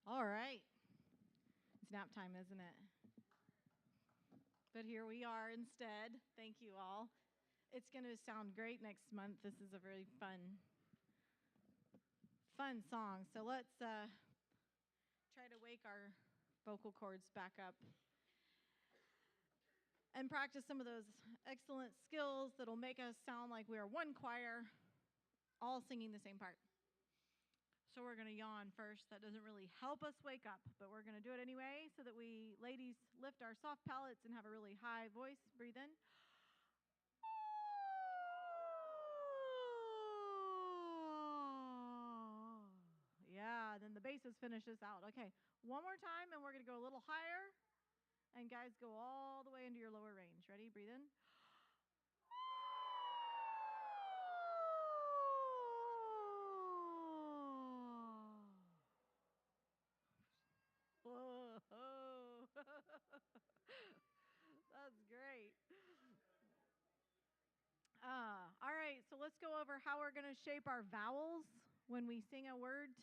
All right. It's nap time, isn't it? But here we are instead. Thank you all. It's going to sound great next month. This is a really fun song. So let's try to wake our vocal cords back up and practice some of those excellent skills that'll make us sound like we are one choir, all singing the same part. So we're going to yawn first. That doesn't really help us wake up, but we're going to do it anyway so that we, ladies, lift our soft palates and have a really high voice. Breathe in. Yeah, then the basses finish this out. Okay, one more time, and we're going to go a little higher. And guys, go all the way into your lower range. Ready? Breathe in. Whoa. That's great. All right, so let's go over how we're going to shape our vowels when we sing a word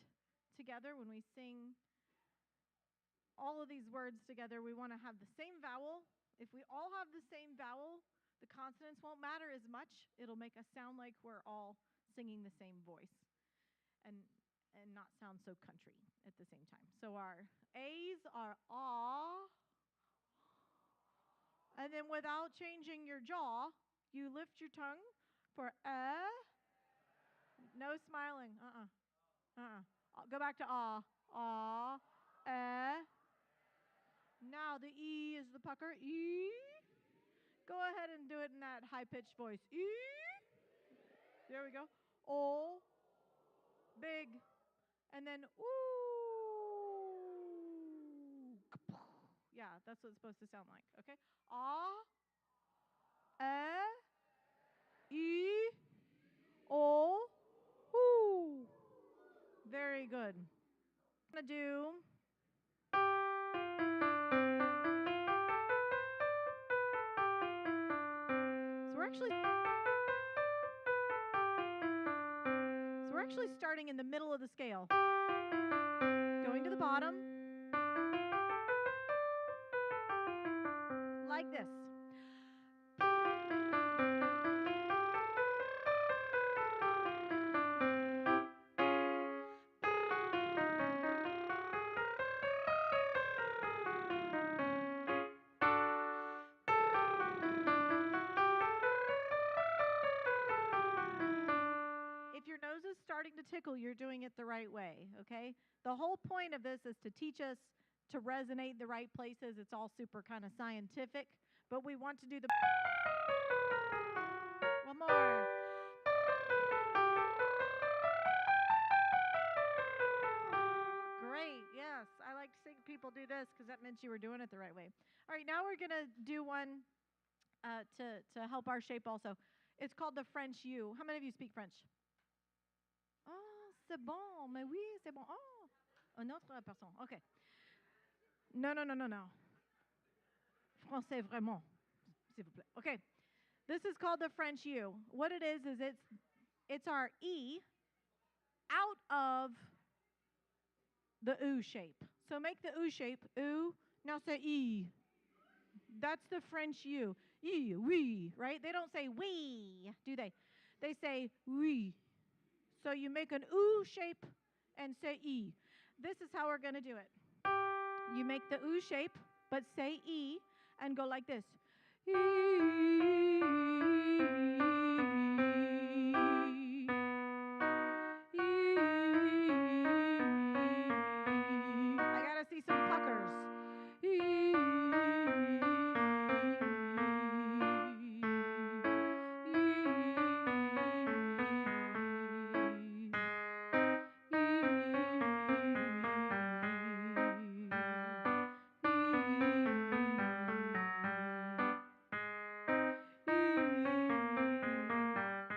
together. When we sing all of these words together, we want to have the same vowel. If we all have the same vowel, the consonants won't matter as much. It'll make us sound like we're all singing the same voice and not sound so country at the same time. So our A's are ah. And then without changing your jaw, you lift your tongue for No smiling. Go back to ah. Ah. Now the E is the pucker. E. Go ahead and do it in that high-pitched voice. E. There we go. O. Big. And then ooh. Yeah, that's what it's supposed to sound like. Okay? Ah. E. O. Ooh. Very good. I'm going to do... So we're actually starting in the middle of the scale. Going to the bottom. Like this. If your nose is starting to tickle, you're doing it the right way, okay? The whole point of this is to teach us to resonate the right places. It's all super kind of scientific, but we want to do the... One more. Great, yes. I like to see people do this because that meant you were doing it the right way. All right, now we're going to do one to help our shape also. It's called the French U. How many of you speak French? Oh, c'est bon, mais oui, c'est bon. Oh, une autre personne. Okay. No. Français vraiment, s'il vous plaît. Okay. This is called the French U. What it is it's our E out of the U shape. So make the U shape. U. Now say E. That's the French U. E, oui, right? They don't say we, do they? They say oui. So you make an U shape and say E. This is how we're going to do it. You make the U shape, but say E, and go like this. E. I got to see some puckers.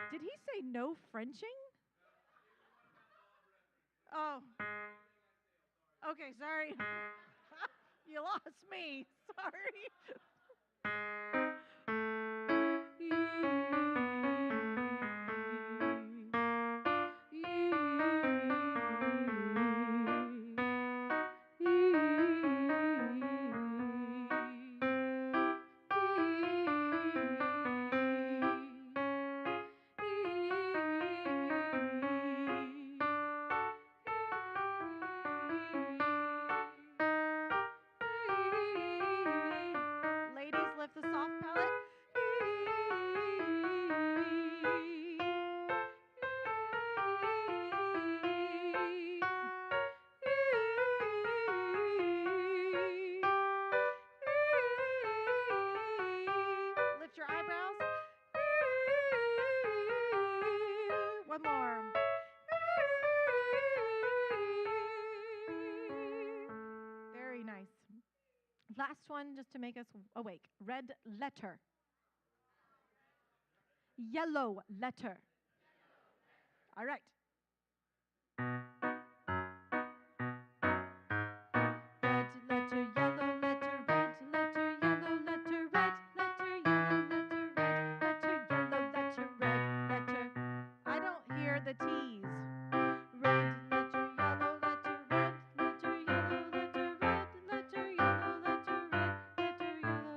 Did he say no Frenching? Oh. Okay, sorry. You lost me. Sorry. Last one, just to make us awake. Red letter. Yellow letter. All right. Red letter, yellow letter, red letter, yellow letter, red letter, yellow letter, red letter, yellow letter, red letter. I don't hear the T's. Red letter, yellow letter, red letter, yellow letter, red letter, yellow letter, red letter, yellow letter, red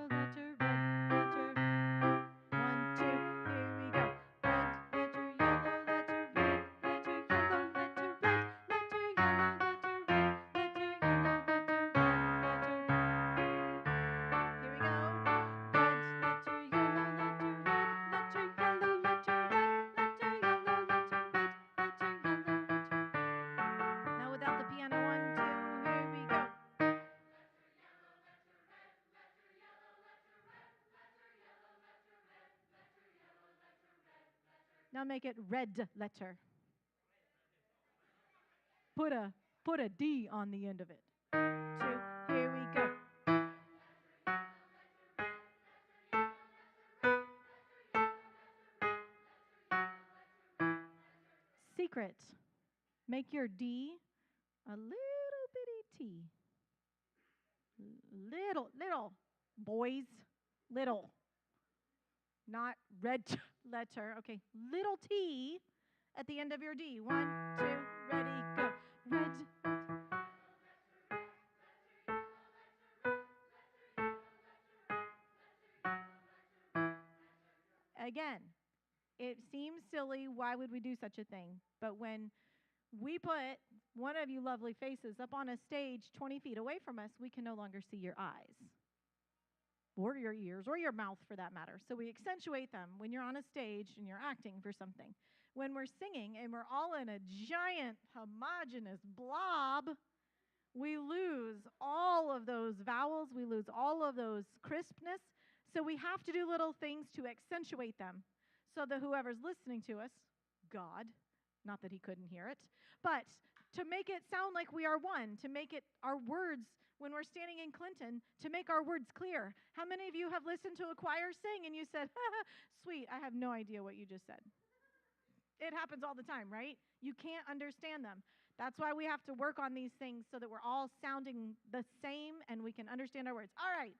letter. 1, 2, here we go. Red letter, yellow letter, red letter, yellow letter, red letter, yellow letter, red letter, yellow letter, red letter. Here we go. Red letter, yellow letter, red letter, yellow letter, red letter, yellow letter, red letter, yellow letter. Now without the piano, 1, 2, here we go. Now make it red letter. Put a D on the end of it. 2, here we go. Secret. Make your D a little bitty T. Little, boys, little. Not red letter. Okay, little T at the end of your D. 1, 2, ready, go. Red. Again, it seems silly. Why would we do such a thing? But when we put one of you lovely faces up on a stage 20 feet away from us, we can no longer see your eyes or your ears or your mouth for that matter. So we accentuate them when you're on a stage and you're acting for something. When we're singing and we're all in a giant homogeneous blob, we lose all of those vowels, we lose all of those crispness. So we have to do little things to accentuate them so that whoever's listening to us, God, not that he couldn't hear it, but to make it sound like we are one, to make it our words when we're standing in Clinton, to make our words clear. How many of you have listened to a choir sing and you said, sweet, I have no idea what you just said? It happens all the time, right? You can't understand them. That's why we have to work on these things so that we're all sounding the same and we can understand our words. All right,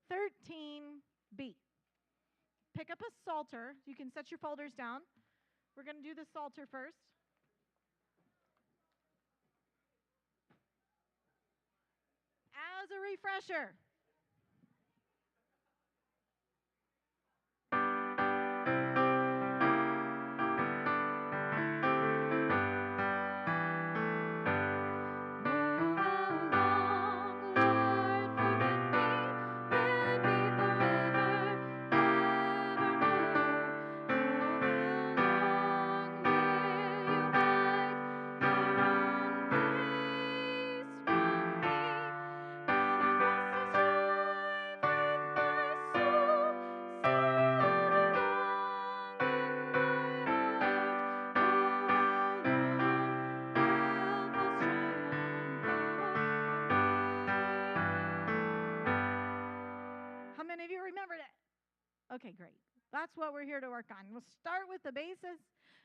13B. Pick up a psalter. You can set your folders down. We're going to do the psalter first. As a refresher, how many of you remembered it? Okay, great. That's what we're here to work on. We'll start with the basses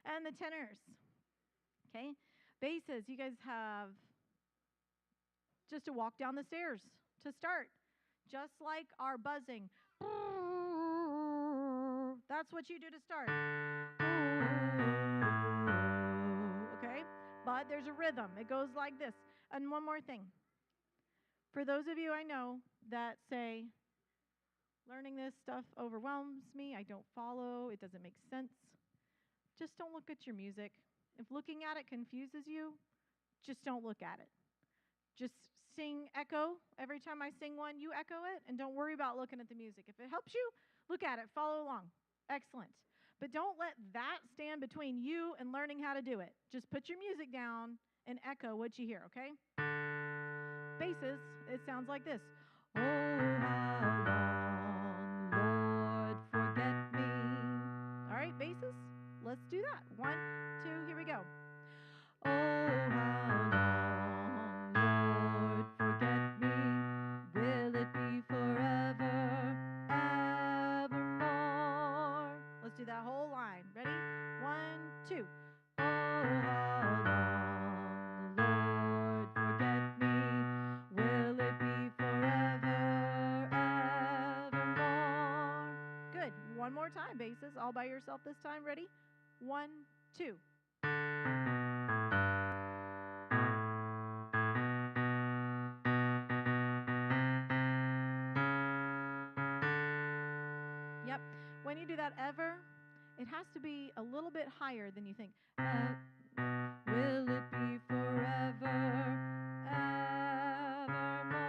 and the tenors. Okay? Basses, you guys have just to walk down the stairs to start. Just like our buzzing. That's what you do to start. Okay? But there's a rhythm. It goes like this. And one more thing. For those of you I know that say, learning this stuff overwhelms me, I don't follow, it doesn't make sense, just don't look at your music. If looking at it confuses you, just don't look at it. Just sing echo. Every time I sing one, you echo it, and don't worry about looking at the music. If it helps you, look at it, follow along. Excellent. But don't let that stand between you and learning how to do it. Just put your music down and echo what you hear, okay? Basses, it sounds like this. Oh, how long, Lord, forget me. All right, basses, let's do that. 1, 2, here we go. Oh, how long, Lord, forget me. Will it be time, basses. All by yourself this time. Ready? 1, 2. Yep. When you do that ever, it has to be a little bit higher than you think. Will it be forever, evermore?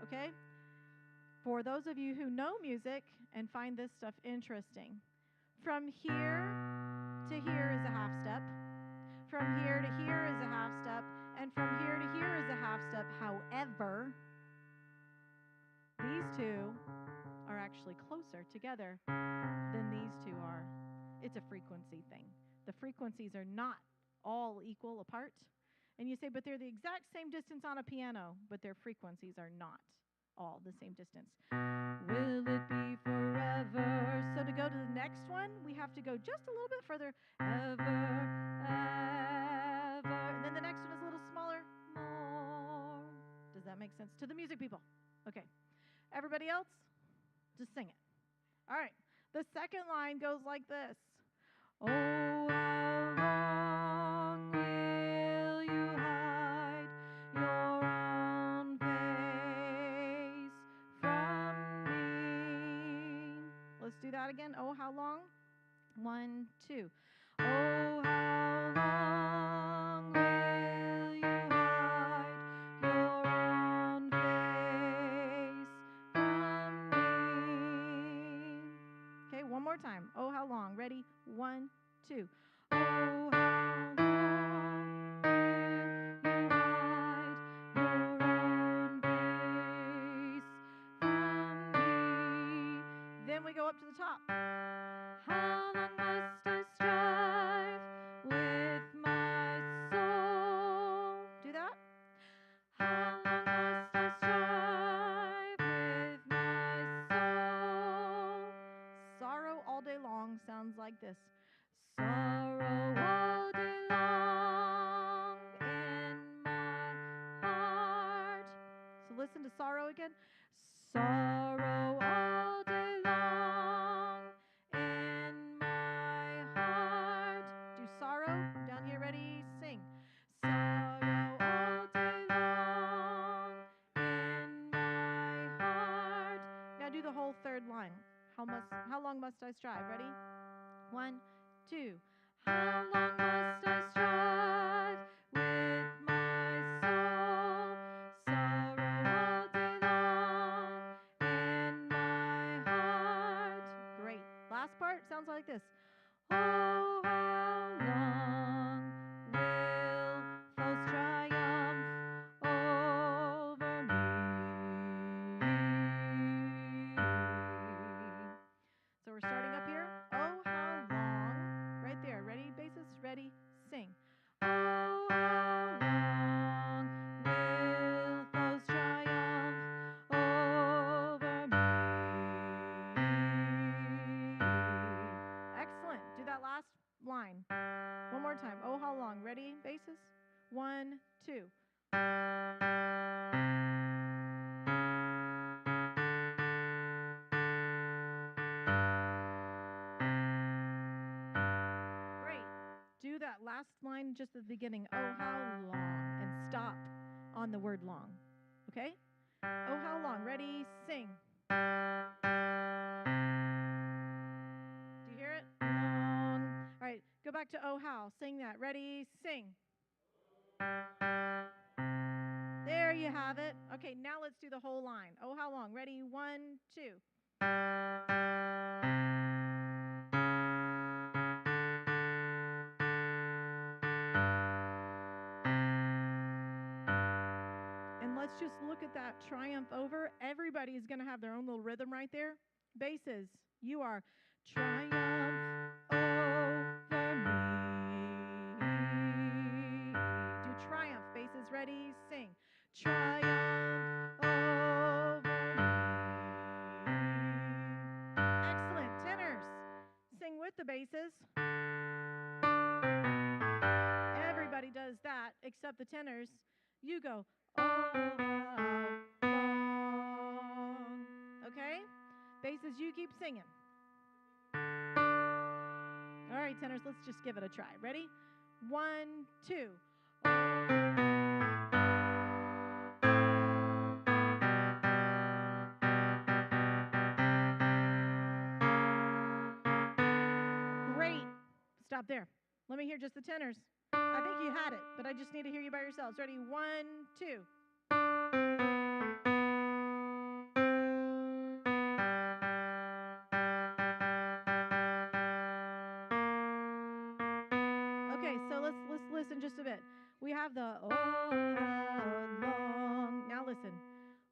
Okay? For those of you who know music and find this stuff interesting, from here to here is a half step. From here to here is a half step. And from here to here is a half step. However, these two are actually closer together than these two are. It's a frequency thing. The frequencies are not all equal apart. And you say, but they're the exact same distance on a piano, but their frequencies are not all the same distance. Will it be forever? So to go to the next one, we have to go just a little bit further. Ever, ever. And then the next one is a little smaller. More. Does that make sense to the music people? Okay. Everybody else, just sing it. All right. The second line goes like this. Oh, how long will you hide your own face from me? Let's do that again. Oh, how long? 1, 2. Oh, how long will you hide your own face from me? Okay, one more time. Oh, how long? Ready? 1, 2. Oh, how long will you hide your own face from me? Then we go up to the top. How long must I strive with my soul? Do that. How long must I strive with my soul? Sorrow all day long sounds like this. Sorrow all day long in my heart. So listen to sorrow again. Sorrow all day long in my heart. Do sorrow. Down here, ready? Sing. Sorrow all day long in my heart. Now do the whole third line. How long must I strive? Ready? 1, 2. How long must I strive with my soul? Sorrow all day long in my heart. Great. Last part sounds like this. Oh, how long will false triumph over me? So we're starting up here. Oh, how long. Right there. Ready, basses? Ready, sing. Oh, how long will false triumph over me? Excellent. Do that last line. One more time. Oh, how long. Ready, basses? 1, 2. Do that last line just at the beginning. Oh, how long. And stop on the word long. Okay? Oh, how long. Ready? Sing. Do you hear it? Long. All right. Go back to oh, how. Sing that. Ready? Sing. There you have it. Okay, now let's do the whole line. Oh, how long. Ready? 1, 2. Let's just look at that triumph over. Everybody is going to have their own little rhythm right there. Basses, you are triumph over me. Do triumph. Basses, ready, sing. Triumph over me. Excellent. Tenors, sing with the basses. Everybody does that except the tenors. You go. Oh, how long. Okay? Basses, you keep singing. Sorry, tenors. Let's just give it a try. Ready? 1, 2. Great. Stop there. Let me hear just the tenors. I think you had it, but I just need to hear you by yourselves. Ready? 1, 2. Okay, so let's listen just a bit. We have the oh how long. Now listen.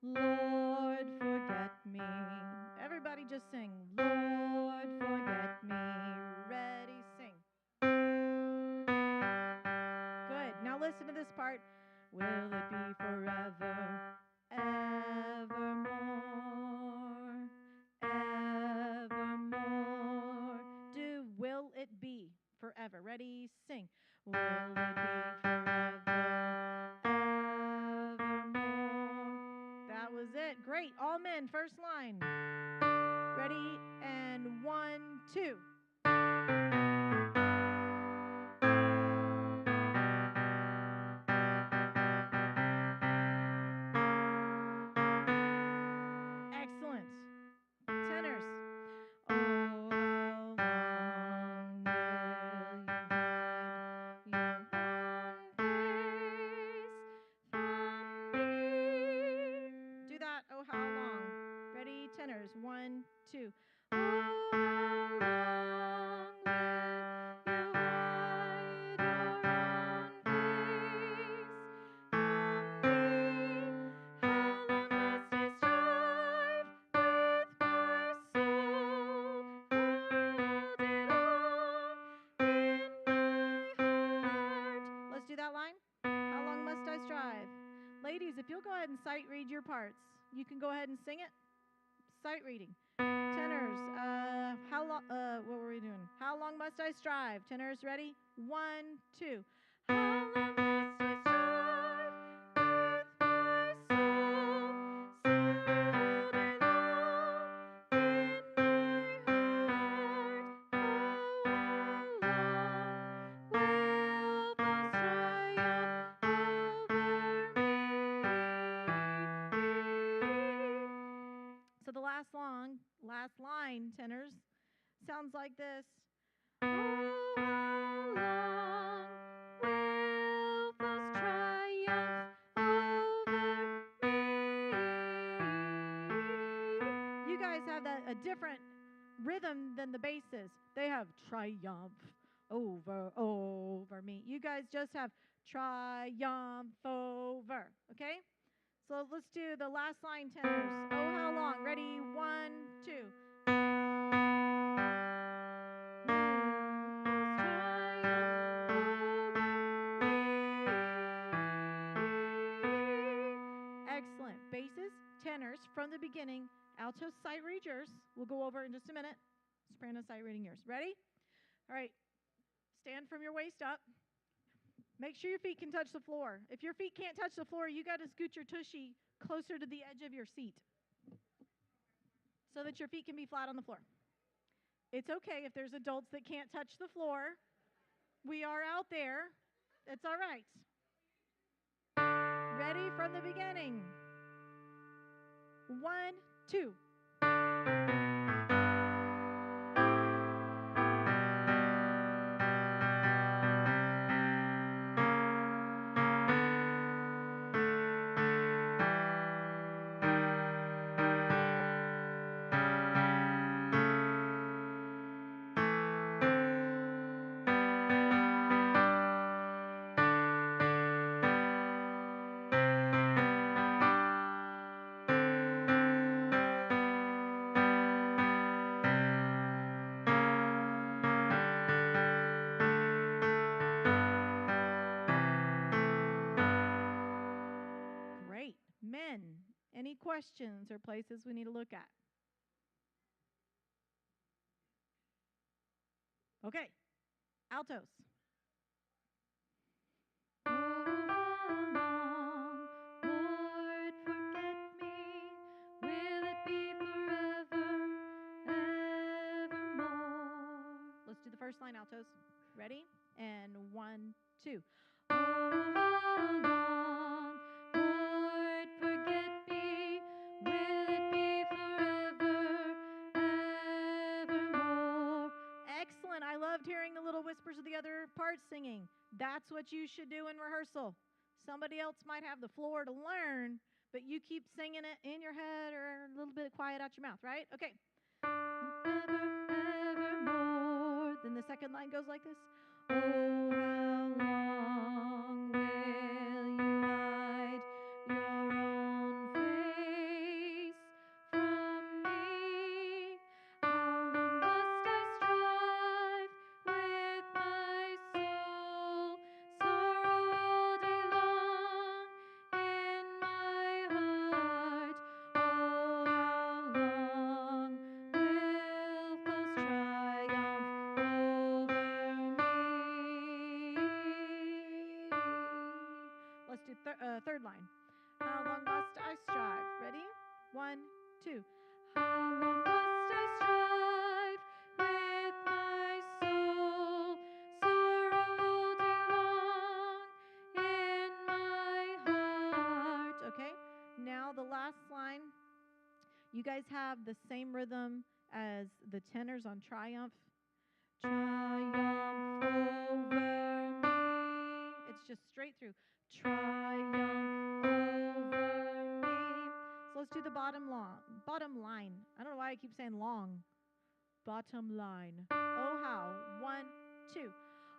Lord, forget me. Everybody just sing. Lord, forget me. Ready, sing. Good. Now listen to this part. Will it be forever, evermore, evermore? Do will it be forever? Ready, sing. Will it be forever, evermore? That was it. Great. All men, first line. Ready, and 1, 2. Excellent. Tenors. Oh, how long will you hide your long face from me? Do that. Oh, how long? Ready, tenors. 1, 2. Oh, how long will you hide your own face from me? How long must I strive with my soul? Hold it all in my heart. Let's do that line. How long must I strive? Ladies, if you'll go ahead and sight read your parts, you can go ahead and sing it. Sight reading. Tenors, how long? What were we doing? How long must I strive? Tenors, ready? 1, 2. How long must I strive with my soul? So hold it all in my heart. Oh, how long will those triumph over me? So the last line, tenors, sounds like this. Oh, how long will those triumph over me? You guys have a different rhythm than the basses. They have triumph over me. You guys just have triumph over, okay? So let's do the last line, tenors. Oh, how long? Ready? 1, 2. Excellent. Basses, tenors from the beginning. Alto sight read yours. We'll go over in just a minute. Soprano sight reading yours. Ready? All right. Stand from your waist up. Make sure your feet can touch the floor. If your feet can't touch the floor, you got to scoot your tushy closer to the edge of your seat so that your feet can be flat on the floor. It's okay if there's adults that can't touch the floor. We are out there. It's all right. Ready from the beginning. 1, 2. Great. Men, any questions or places we need to look at? Okay. Altos. Oh, how long, Lord, forget me? Will it be forever, evermore? Let's do the first line, altos. Ready? And 1, 2. Oh, how long, Lord, forget me? Will it be forever, evermore? Excellent. I loved hearing the little whispers of the other parts singing. That's what you should do in rehearsal. Somebody else might have the floor to learn, but you keep singing it in your head or a little bit quiet out your mouth, right? Okay. Evermore. Then the second line goes like this. Oh, how long will you hide your own face from me? How long must I strive with my soul, sorrow all day long in my heart? Oh, how long will false triumph over me? Let's do third line. How long must I strive? Ready? 1, 2. How long must I strive with my soul, sorrow all day long in my heart? Okay, now the last line. You guys have the same rhythm as the tenors on Triumph. Triumph over me. It's just straight through. Triumph over me. So let's do the bottom line. I don't know why I keep saying long. Bottom line. Oh, how. 1, 2.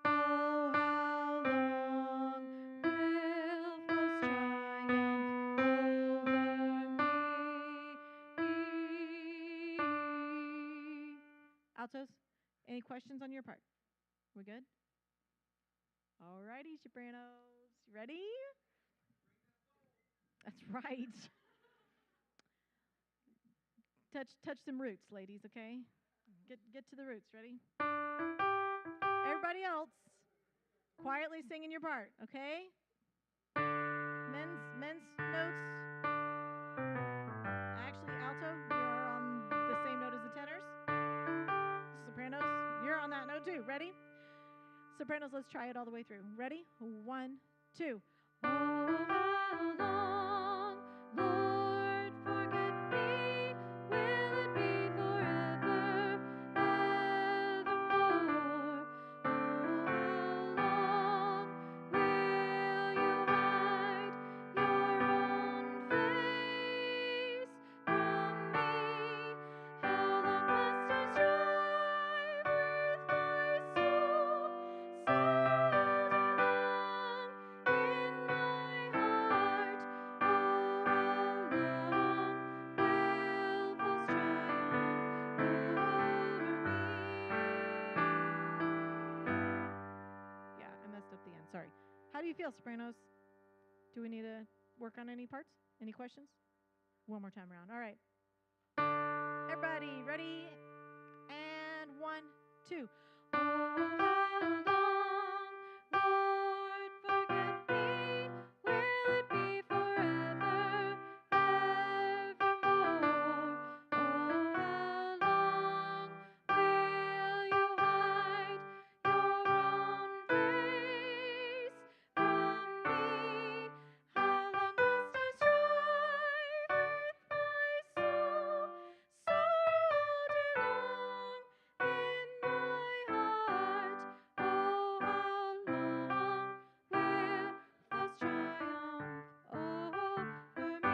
Oh, how long will false triumph over me? Altos, any questions on your part? We good? All righty, sopranos. You ready? That's right. Touch some roots, ladies, okay? Get to the roots. Ready? Everybody else, quietly singing your part, okay? Men's notes. Actually, alto, you're on the same note as the tenors. Sopranos, you're on that note too. Ready? Sopranos, let's try it all the way through. Ready? 1, 2. Oh, how long, Lord, forget me? Will it be forever, evermore? Oh, how long will you hide your own face from me? How long must I strive with my soul, sorrow all day long in my heart? Oh, how long will false triumph over me? Yeah, I messed up the end. Sorry. How do you feel, sopranos? Do we need to work on any parts? Any questions? One more time around. All right. Everybody, ready? And 1, 2. Oh, how long, Lord, forget me? Will it be forever, evermore? Oh, how long will you hide your own face from me? How long must I strive with my soul, sorrow all day long in my heart? Oh, how long will false triumph over me?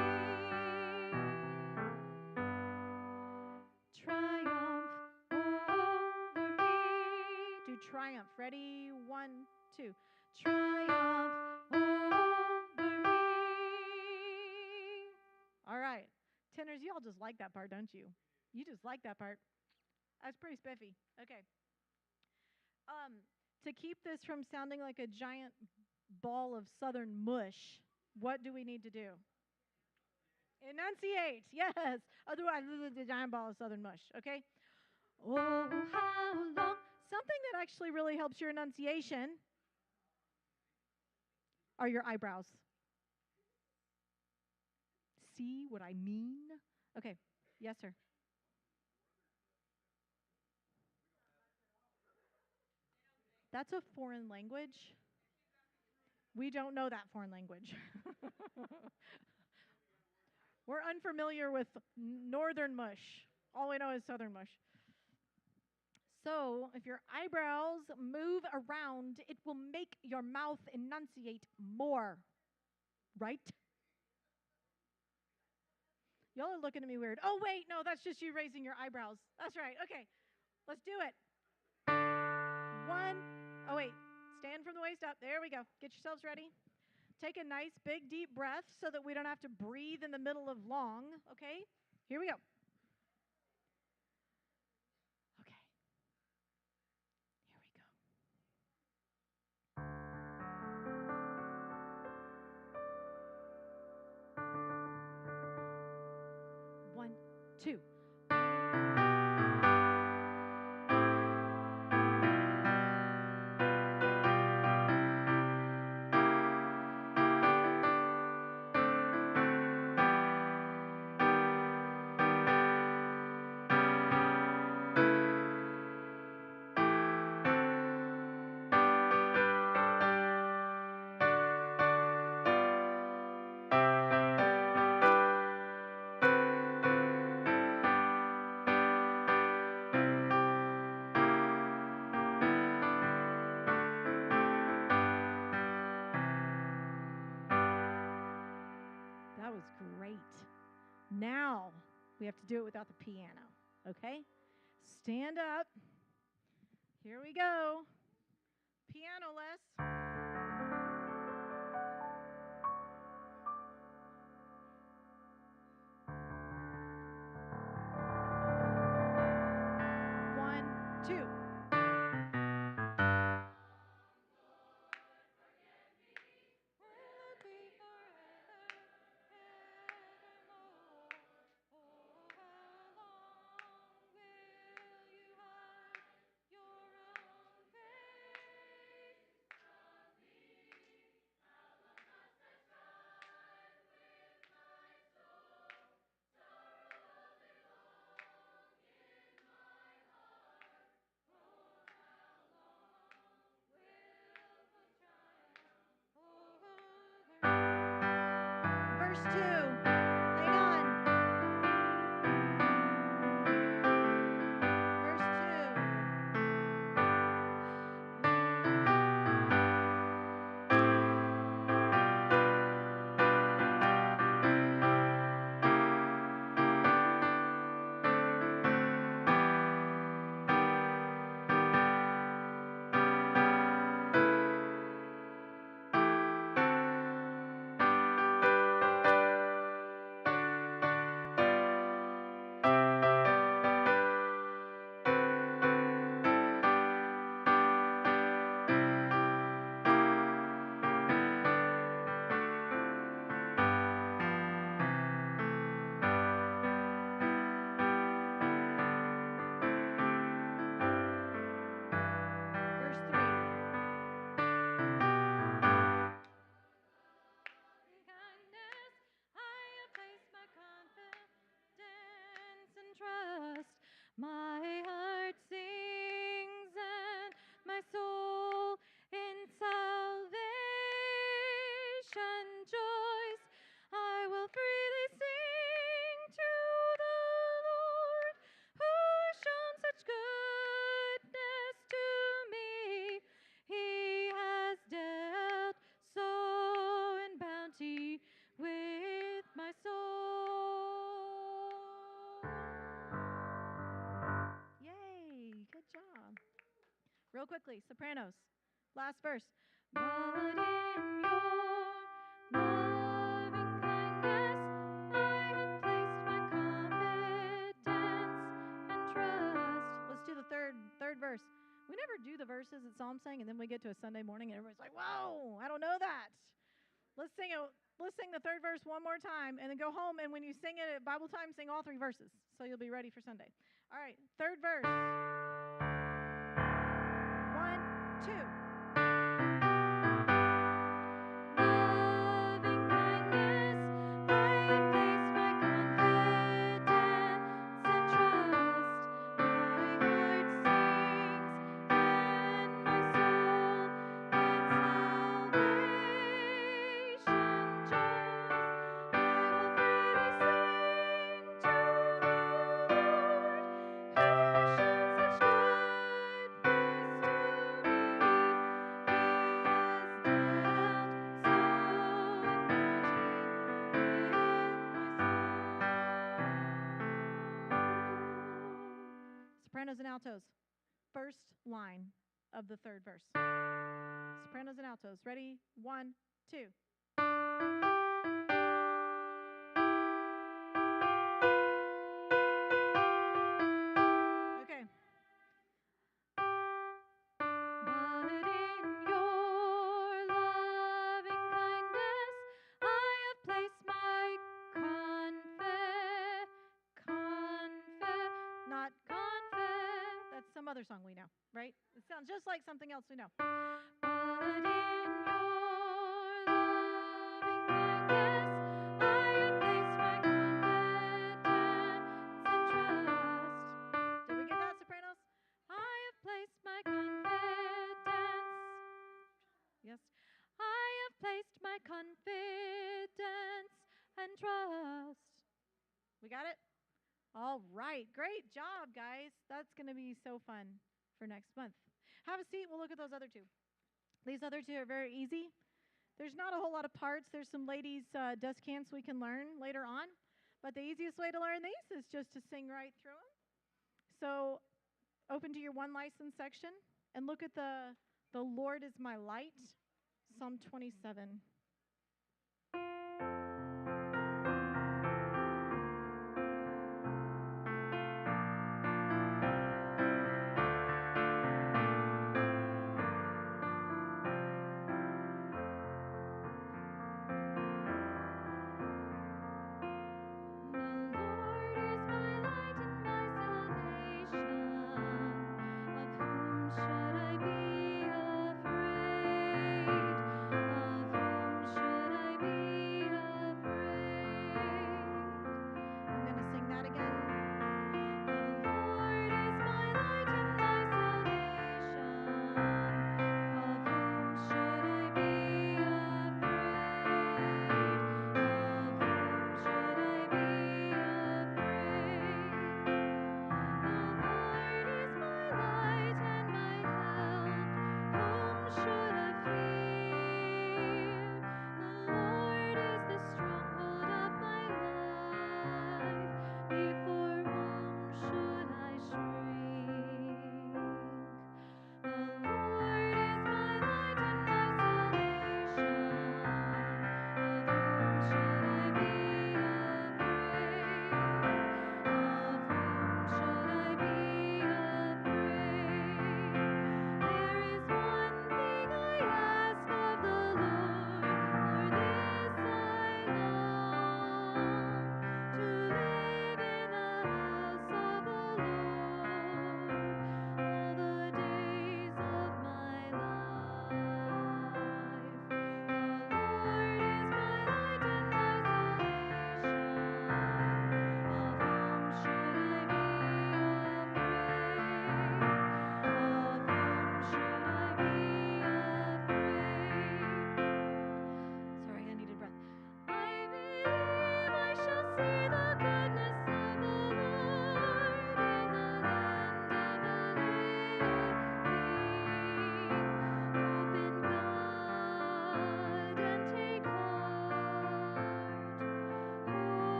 Triumph over me. Do triumph. Ready? 1, 2. Triumph over me. All right. Tenors, you all just like that part, don't you? You just like that part. That's pretty spiffy. Okay. To keep this from sounding like a giant ball of southern mush, what do we need to do? Enunciate. Yes. Otherwise, this is a giant ball of southern mush. Okay. Oh, how long. Something that actually really helps your enunciation are your eyebrows. See what I mean? Okay. Yes, sir. That's a foreign language. We don't know that foreign language. We're unfamiliar with northern mush. All we know is southern mush. So, if your eyebrows move around, it will make your mouth enunciate more. Right? Y'all are looking at me weird. Oh, wait, no, that's just you raising your eyebrows. That's right. Okay, let's do it. One. Oh, wait. Stand from the waist up. There we go. Get yourselves ready. Take a nice, big, deep breath so that we don't have to breathe in the middle of long. Okay? Here we go. Okay. Here we go. 1, 2. That was great. Now we have to do it without the piano, okay? Stand up. Here we go. Piano-less. 1, 2. Verse 2. Hang on. Verse 3. My heart sings and my soul in salvation joys. I will freely sing to the Lord, who's shown such goodness to me. He has dealt so in bounty with my soul. Yay, good job. Real quickly, sopranos. Last verse. But in your loving kindness, I have placed my confidence and trust. Let's do the third verse. We never do the verses at Psalm Sing, and then we get to a Sunday morning, and everybody's like, "Whoa, I don't know that." Let's sing it. Let's sing the third verse one more time, and then go home. And when you sing it at Bible time, sing all 3 verses, so you'll be ready for Sunday. All right, third verse. 1, 2. Loving kindness, I have placed my confidence and trust. My heart sings and my soul Sopranos and altos. First line of the third verse. Sopranos and altos. Ready? 1, 2. Okay. But in your loving kindness, I have placed my not confess. That's some other song we know, right? It sounds just like something else we know. But in your loving kindness, I have placed my confidence and trust. Did we get that, sopranos? I have placed my confidence. Yes. I have placed my confidence and trust. We got it? All right. Great job, guys. That's going to be so fun for next month. Have a seat. We'll look at those other two. These other two are very easy. There's not a whole lot of parts. There's some ladies' descants we can learn later on. But the easiest way to learn these is just to sing right through them. So open to your one license section and look at the Lord is my light, Psalm 27.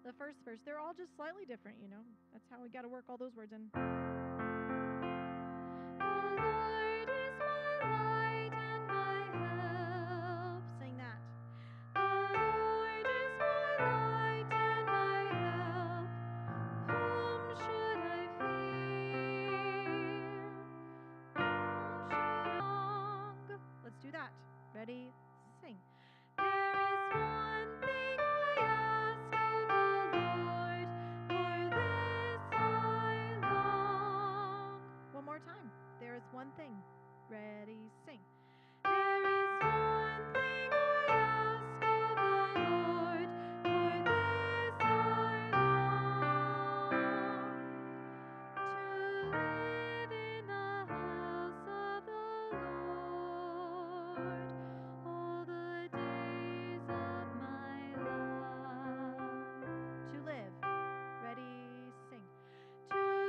The first verse, they're all just slightly different, you know. That's how we got to work all those words in. The Lord is my light and my help. Sing that. The Lord is my light and my help. Whom should I fear? Whom should I long? Let's do that. Ready? Sing. There is one thing I ask of the Lord, for this I long,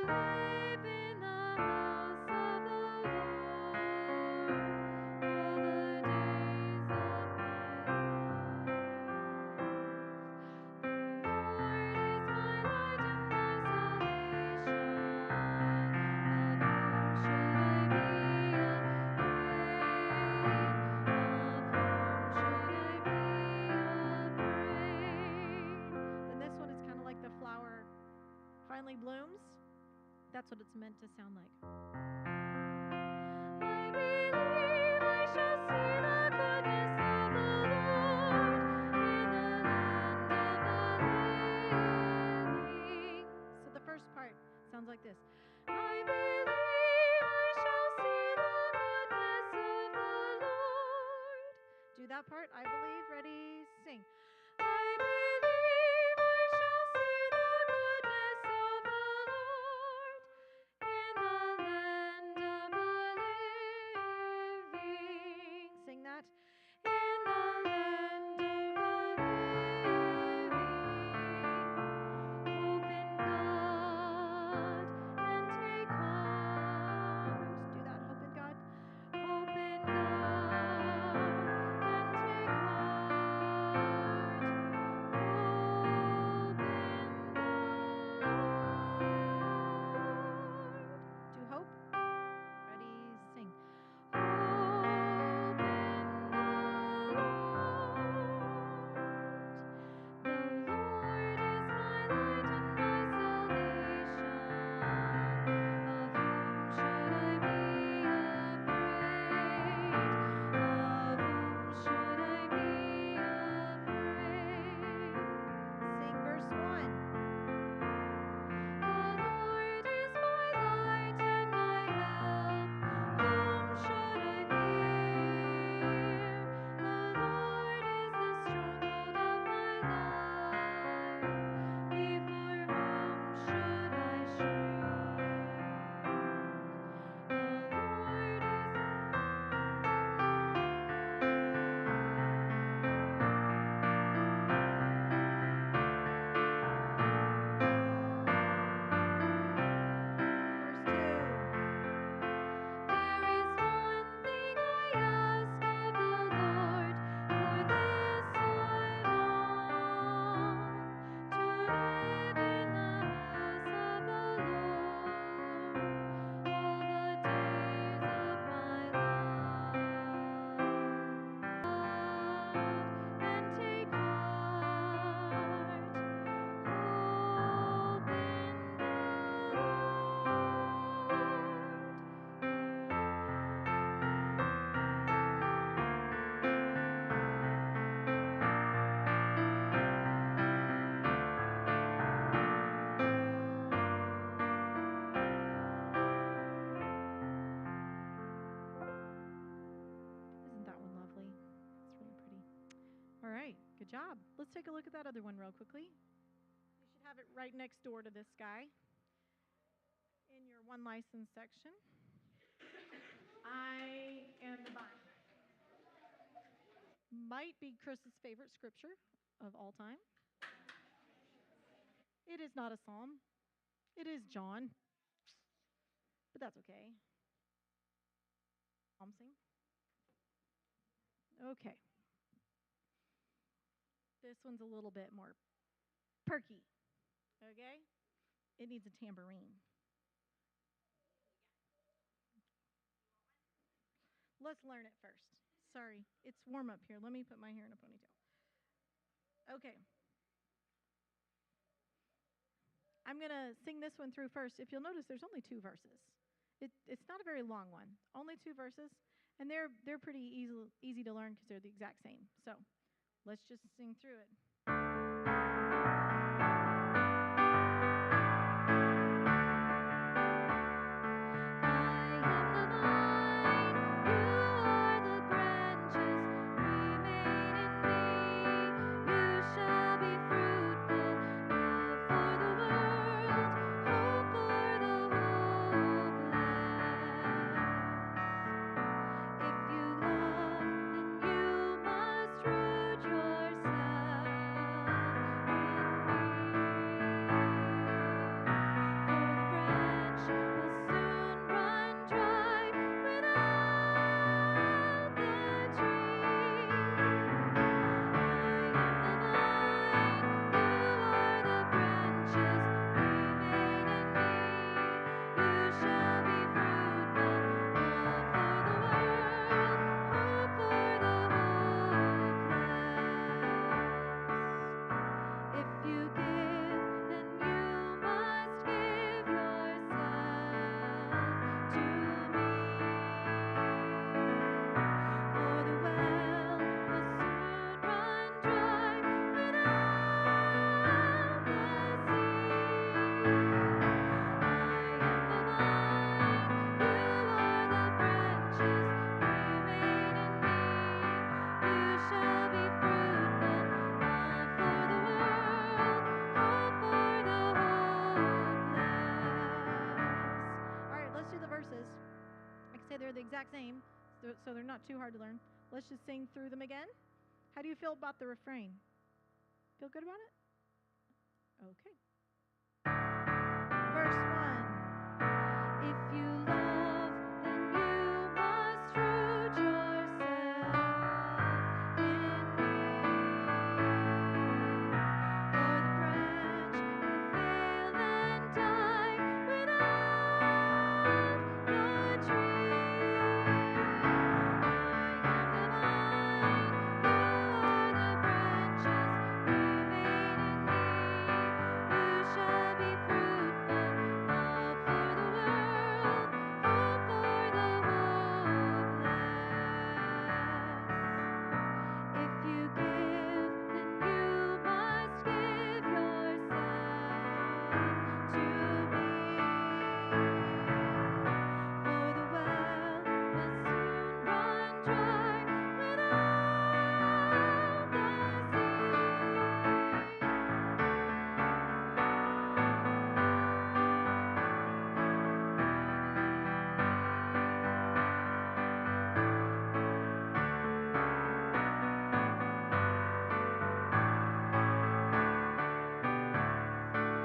live in the house of the Lord all the days of my life. The Lord is my light and my salvation. Of whom should I be afraid? Then this one is kind of like the flower finally blooms. That's what it's meant to sound like. I believe I shall see the goodness of the Lord in the land of the living. So the first part sounds like this. I believe I shall see the goodness of the Lord. Do that part. I believe. Ready? Sing. I believe I shall see the goodness of the Lord in the land of the living. Sing that. In the land of the living. Hope in God and take heart. Do that. Hope in God. Hope in God and take heart. Hope in the Lord. Do hope. Ready? Sing. Hope in the Lord. The Lord is my light and my salvation. Of whom should I be afraid? Of whom should I be afraid? Sing verse 1. The Lord is my light and my help. Whom should I fear? The Lord is the stronghold of my life. Before whom should I shrink? The Lord is Verse 2. There is one thing I ask of the Lord, for this I long, to live in the house of the Lord all the days of my life. And take heart, hope in the Isn't that one lovely? It's really pretty. All right, good job. Let's take a look at that other one real quickly. You should have it right next door to this guy in your one license section. I am the vine. Might be Chris's favorite scripture of all time. It is not a psalm. It is John. But that's okay. Sing. Okay. This one's a little bit more perky. Okay? It needs a tambourine. Let's learn it first. Sorry, it's warm up here. Let me put my hair in a ponytail. Okay. I'm going to sing this one through first. If you'll notice, there's only 2 verses. It's not a very long one. Only 2 verses. And they're pretty easy to learn because they're the exact same. So let's just sing through it. If you love, then you must root yourself they're the exact same, so they're not too hard to learn. Let's just sing through them again. How do you feel about the refrain? Feel good about it? Okay. Verse 1. If you love, then you must root yourself in me. For the branch will fail and die without the tree. I am the vine, you are the branches. Remain in me, you shall be fruitful. Love for the world, hope for the hopeless. If you give, then you must give yourself to me. For the well will soon run dry without the sea.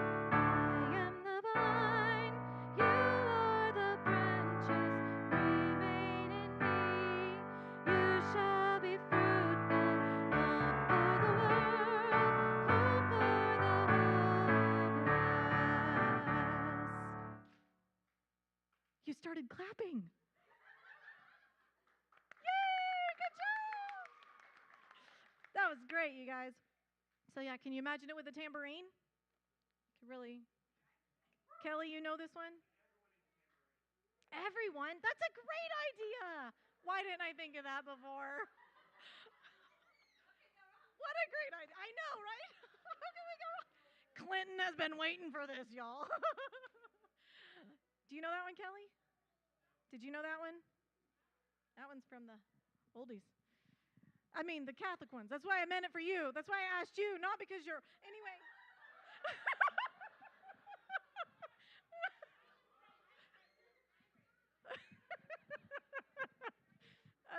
I am the vine, you are the branches. Remain in me, you shall be fruitful. Love for the world, hope for the hopeless. You started clapping. Yay! Good job! That was great, you guys. So yeah, can you imagine it with a tambourine? Really. Kelly, you know this one? Everyone? That's a great idea. Why didn't I think of that before? What a great idea. I know, right? How can we go wrong? Clinton has been waiting for this, y'all. Do you know that one, Kelly? Did you know that one? That one's from the oldies. I mean, the Catholic ones. That's why I meant it for you. That's why I asked you, not because you're. Anyway.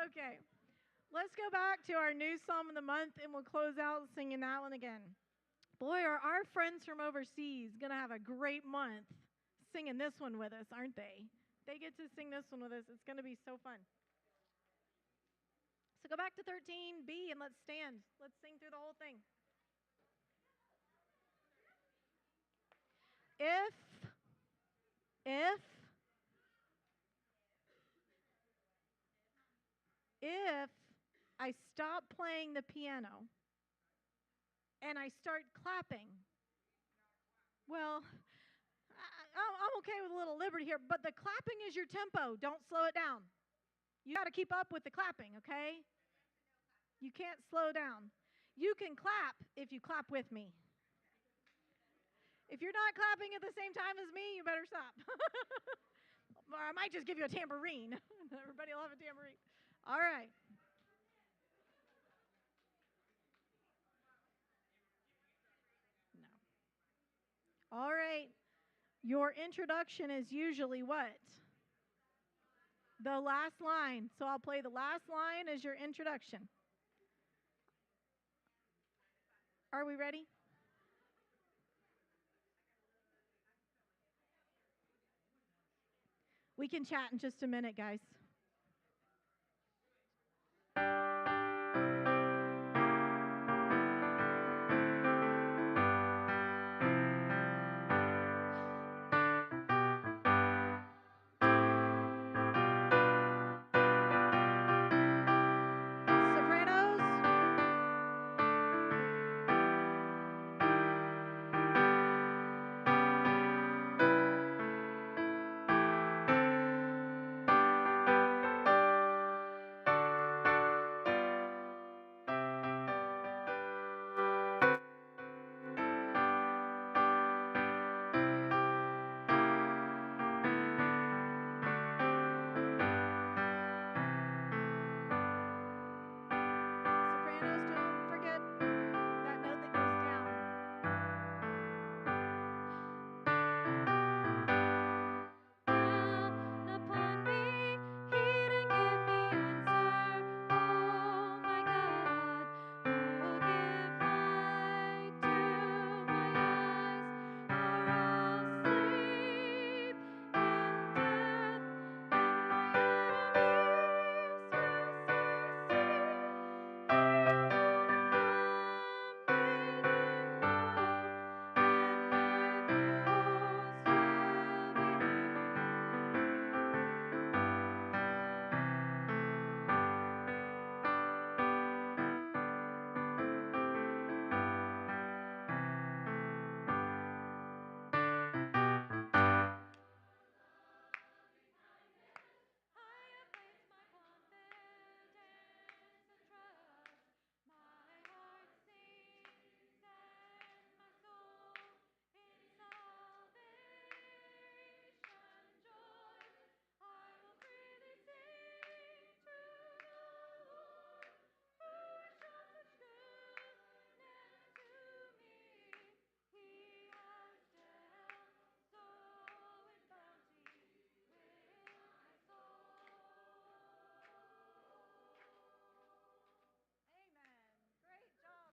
Okay. Let's go back to our new Psalm of the Month, and we'll close out singing that one again. Boy, are our friends from overseas going to have a great month singing this one with us, aren't they? They get to sing this one with us. It's going to be so fun. So go back to 13b and let's stand. Let's sing through the whole thing. If I stop playing the piano and I start clapping, well, I'm okay with a little liberty here, but the clapping is your tempo. Don't slow it down. You got to keep up with the clapping, okay? You can't slow down. You can clap if you clap with me. If you're not clapping at the same time as me, you better stop. Or I might just give you a tambourine. Everybody will have a tambourine. All right. No. All right. Your introduction is usually what? The last line. So I'll play the last line as your introduction. Are we ready? We can chat in just a minute, guys.